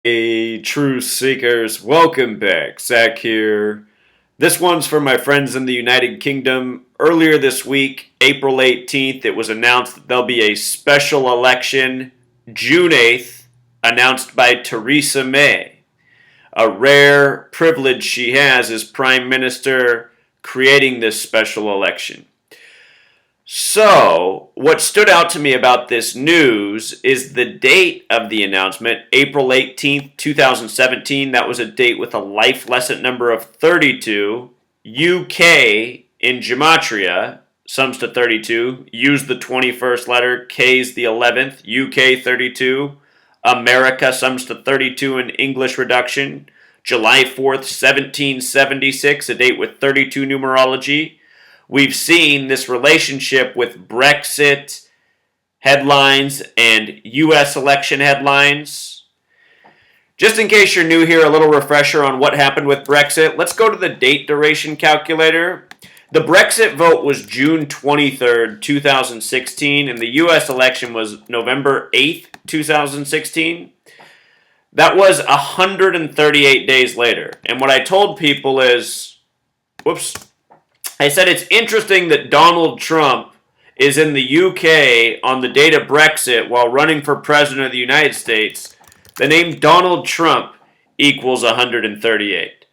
Hey, truth seekers, welcome back. Zach here. This one's for my friends in the United Kingdom. Earlier this week, April 18th, it was announced that there'll be a special election, June 8th, announced by Theresa May. A rare privilege she has as Prime Minister creating this special election. So, what stood out to me about this news is the date of the announcement, April 18th, 2017. That was a date with a life lesson number of 32. UK in Gematria sums to 32. Use the 21st letter. K's the 11th. UK 32. America sums to 32 in English reduction. July 4th, 1776, a date with 32 numerology. We've seen this relationship with Brexit headlines and U.S. election headlines. Just in case you're new here, a little refresher on what happened with Brexit. Let's go to the date duration calculator. The Brexit vote was June 23rd, 2016, and the U.S. election was November 8th, 2016. That was 138 days later. And what I told people is, I said it's interesting that Donald Trump is in the UK on the date of Brexit while running for president of the United States. The name Donald Trump equals 138.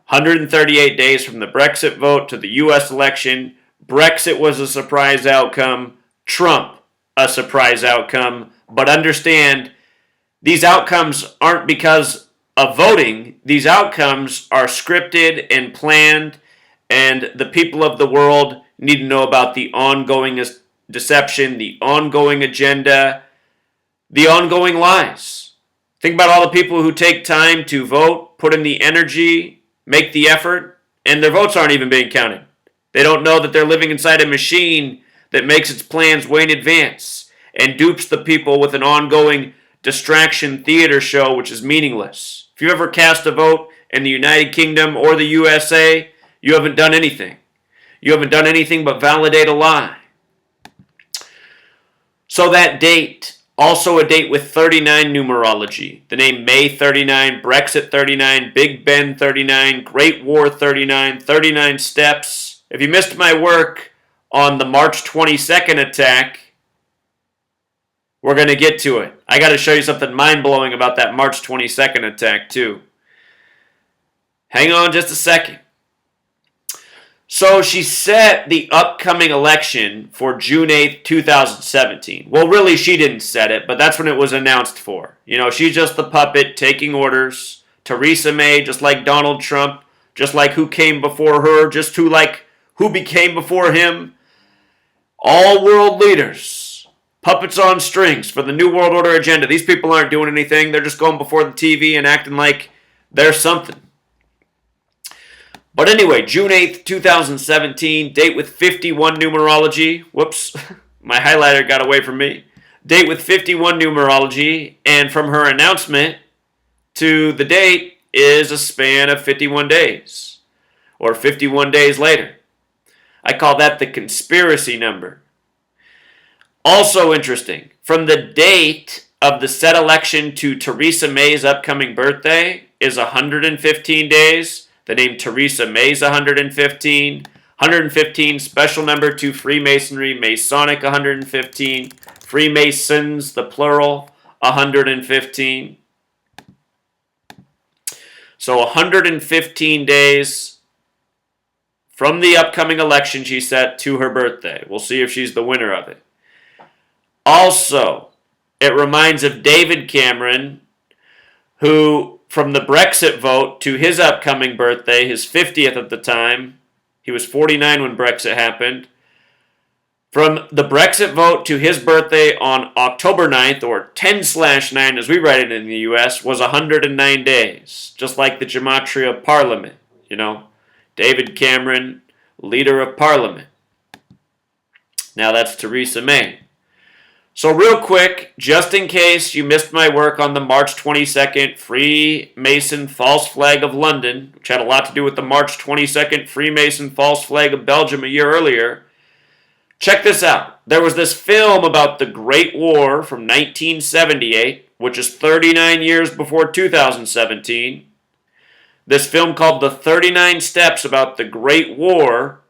138 days from the Brexit vote to the US election. Brexit was a surprise outcome. Trump, a surprise outcome. But understand, these outcomes aren't because of voting. These outcomes are scripted and planned, and the people of the world need to know about the ongoing deception, the ongoing agenda, the ongoing lies. Think about all the people who take time to vote, put in the energy, make the effort, and their votes aren't even being counted. They don't know that they're living inside a machine that makes its plans way in advance and dupes the people with an ongoing distraction theater show which is meaningless. If you ever cast a vote in the United Kingdom or the USA, you haven't done anything. You haven't done anything but validate a lie. So that date, also a date with 39 numerology. The name May 39, Brexit 39, Big Ben 39, Great War 39, 39 steps. If you missed my work on the March 22nd attack, we're going to get to it. I got to show you something mind-blowing about that March 22nd attack too. Hang on just a second. So she set the upcoming election for June 8th, 2017. Well, really, she didn't set it, but that's when it was announced for. You know, she's just the puppet taking orders. Theresa May, just like Donald Trump, just like who came before her, just who became before him. All world leaders, puppets on strings for the New World Order agenda. These people aren't doing anything. They're just going before the TV and acting like they're something. But anyway, June 8th, 2017, date with 51 numerology. Whoops, my highlighter got away from me. Date with 51 numerology, and from her announcement to the date is a span of 51 days, or 51 days later. I call that the conspiracy number. Also interesting, from the date of the said election to Theresa May's upcoming birthday is 115 days. The name Theresa May's 115. 115, special number to Freemasonry, Masonic 115. Freemasons, the plural, 115. So 115 days from the upcoming election she set to her birthday. We'll see if she's the winner of it. Also, it reminds of David Cameron, who from the Brexit vote to his upcoming birthday, his 50th at the time, he was 49 when Brexit happened. From the Brexit vote to his birthday on October 9th, or 10/9 as we write it in the US, was 109 days. Just like the Gematria Parliament, you know. David Cameron, leader of Parliament. Now that's Theresa May. So real quick, just in case you missed my work on the March 22nd Freemason false flag of London, which had a lot to do with the March 22nd Freemason false flag of Belgium a year earlier, check this out. There was this film about the Great War from 1978, which is 39 years before 2017. This film called The 39 Steps about the Great War.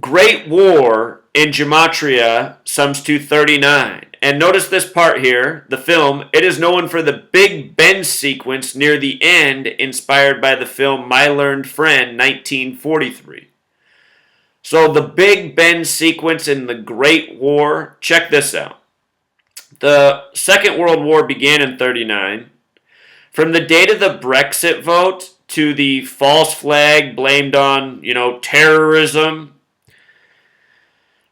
Great War in Gematria sums to 39. And notice this part here, the film, it is known for the Big Ben sequence near the end, inspired by the film My Learned Friend, 1943. So the Big Ben sequence in the Great War, check this out. The Second World War began in 39. From the date of the Brexit vote to the false flag blamed on, terrorism,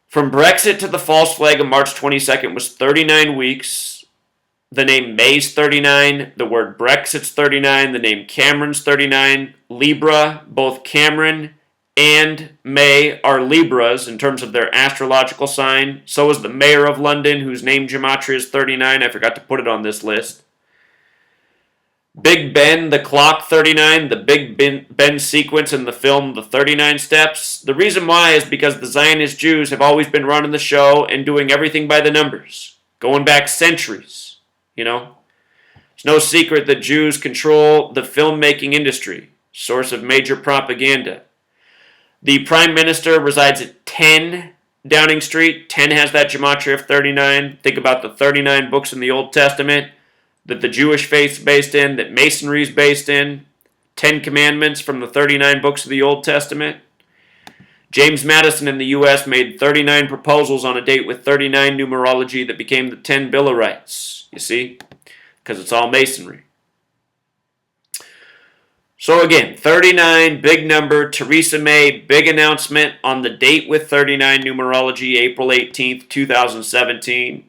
from Brexit to the false flag of March 22nd was 39 weeks. The name May's 39, the word Brexit's 39, the name Cameron's 39. Libra, both Cameron and May are Libras in terms of their astrological sign. So is the mayor of London, whose name Gematria is 39. I forgot to put it on this list. Big Ben, the clock 39, the Big Ben sequence in the film The 39 Steps. The reason why is because the Zionist Jews have always been running the show and doing everything by the numbers, going back centuries, It's no secret that Jews control the filmmaking industry, source of major propaganda. The Prime Minister resides at 10 Downing Street. 10 has that gematria of 39. Think about the 39 books in the Old Testament that the Jewish faith's based in, that Masonry is based in, 10 Commandments from the 39 books of the Old Testament. James Madison in the U.S. made 39 proposals on a date with 39 numerology that became the 10 Bill of Rights, you see, because it's all Masonry. So again, 39, big number, Theresa May, big announcement on the date with 39 numerology, April 18th, 2017.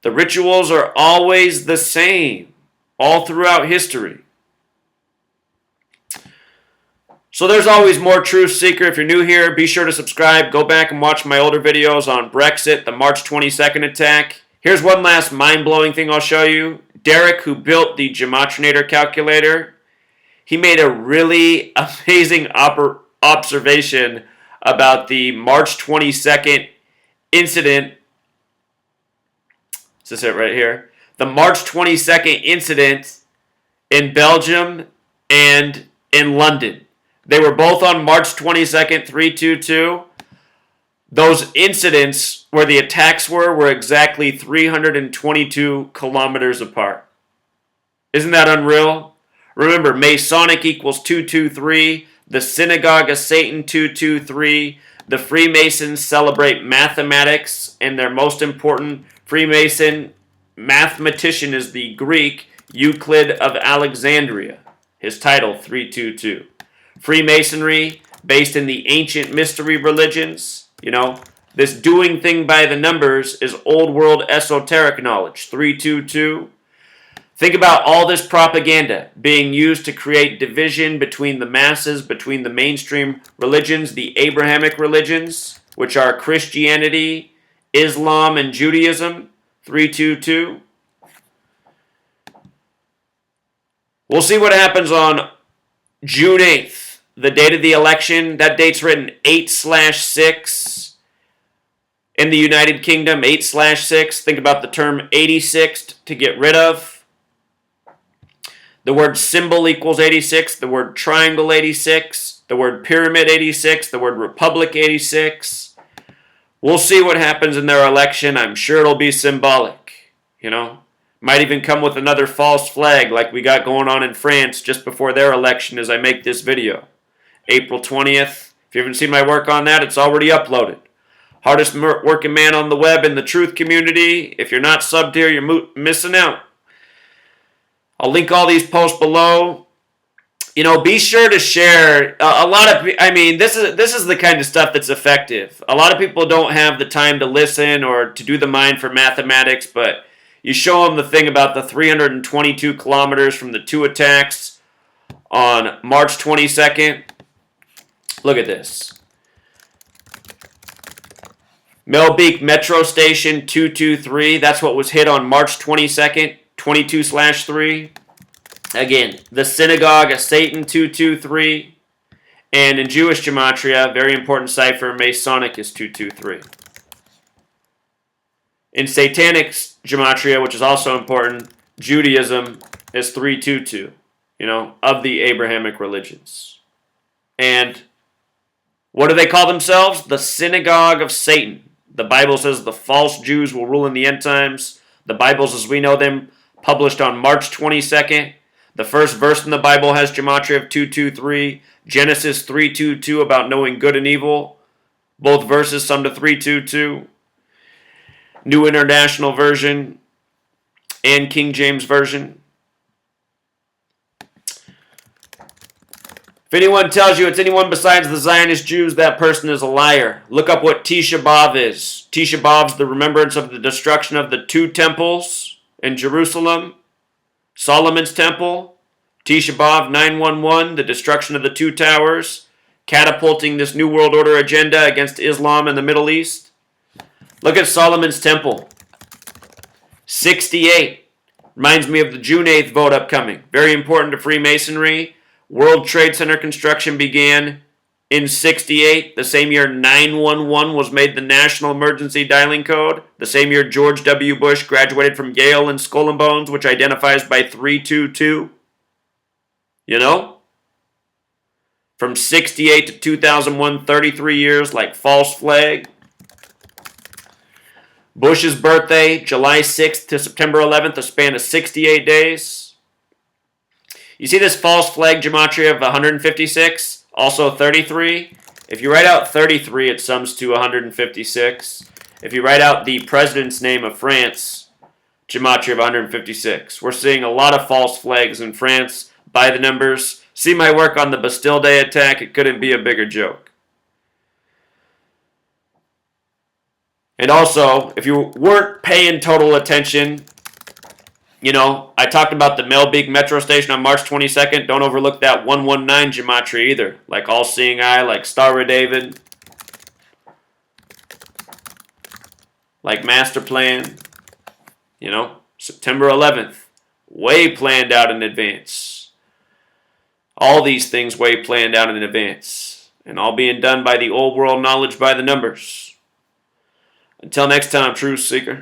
The rituals are always the same, all throughout history. So there's always more Truth Seeker. If you're new here, be sure to subscribe. Go back and watch my older videos on Brexit, the March 22nd attack. Here's one last mind-blowing thing I'll show you. Derek, who built the Gematrinator calculator, he made a really amazing observation about the March 22nd incident. Is this it right here? The March 22nd incident in Belgium and in London. They were both on March 22nd, 322. Those incidents where the attacks were exactly 322 kilometers apart. Isn't that unreal? Remember, Masonic equals 223. The Synagogue of Satan, 223. The Freemasons celebrate mathematics, and their most important Freemason mathematician is the Greek Euclid of Alexandria. His title, 322. Freemasonry, based in the ancient mystery religions. This doing thing by the numbers is old world esoteric knowledge, 322. Think about all this propaganda being used to create division between the masses, between the mainstream religions, the Abrahamic religions, which are Christianity, Islam, and Judaism, 322. We'll see what happens on June 8th, the date of the election. That date's written 8/6 in the United Kingdom, 8/6. Think about the term 86 to get rid of. The word symbol equals 86, the word triangle 86, the word pyramid 86, the word republic 86. We'll see what happens in their election. I'm sure it'll be symbolic, Might even come with another false flag like we got going on in France just before their election as I make this video. April 20th. If you haven't seen my work on that, it's already uploaded. Hardest working man on the web in the truth community. If you're not subbed here, you're missing out. I'll link all these posts below. Be sure to share. This is the kind of stuff that's effective. A lot of people don't have the time to listen or to do the mind for mathematics, but you show them the thing about the 322 kilometers from the two attacks on March 22nd. Look at this. Melbeek Metro Station 223. That's what was hit on March 22nd, 22/3. Again, the Synagogue of Satan 223. And in Jewish Gematria, very important cipher, Masonic is 223. In Satanic gematria, which is also important, Judaism is 322, of the Abrahamic religions. And what do they call themselves? The synagogue of Satan. The Bible says the false Jews will rule in the end times. The Bibles as we know them, published on March 22nd. The first verse in the Bible has gematria of 223. Genesis 3:22 about knowing good and evil. Both verses sum to 322. New International Version and King James Version. If anyone tells you it's anyone besides the Zionist Jews, that person is a liar. Look up what Tisha B'Av is. Tisha B'Av is the remembrance of the destruction of the two temples in Jerusalem. Solomon's Temple. Tisha B'Av 911, the destruction of the two towers, catapulting this New World Order agenda against Islam in the Middle East. Look at Solomon's Temple. 68. Reminds me of the June 8th vote upcoming. Very important to Freemasonry. World Trade Center construction began in 68, the same year 911 was made the national emergency dialing code, the same year George W. Bush graduated from Yale and Skull and Bones, which identifies by 322. From 68 to 2001, 33 years, like false flag. Bush's birthday, July 6th to September 11th, a span of 68 days. You see this false flag gematria of 156, also 33? If you write out 33, it sums to 156. If you write out the president's name of France, gematria of 156. We're seeing a lot of false flags in France by the numbers. See my work on the Bastille Day attack, it couldn't be a bigger joke. And also, if you weren't paying total attention, I talked about the Melbeek Metro Station on March 22nd. Don't overlook that 119 gematria either. Like All Seeing Eye, like Star of David, like Master Plan. September 11th. Way planned out in advance. All these things way planned out in advance. And all being done by the old world knowledge by the numbers. Until next time, Truth Seeker.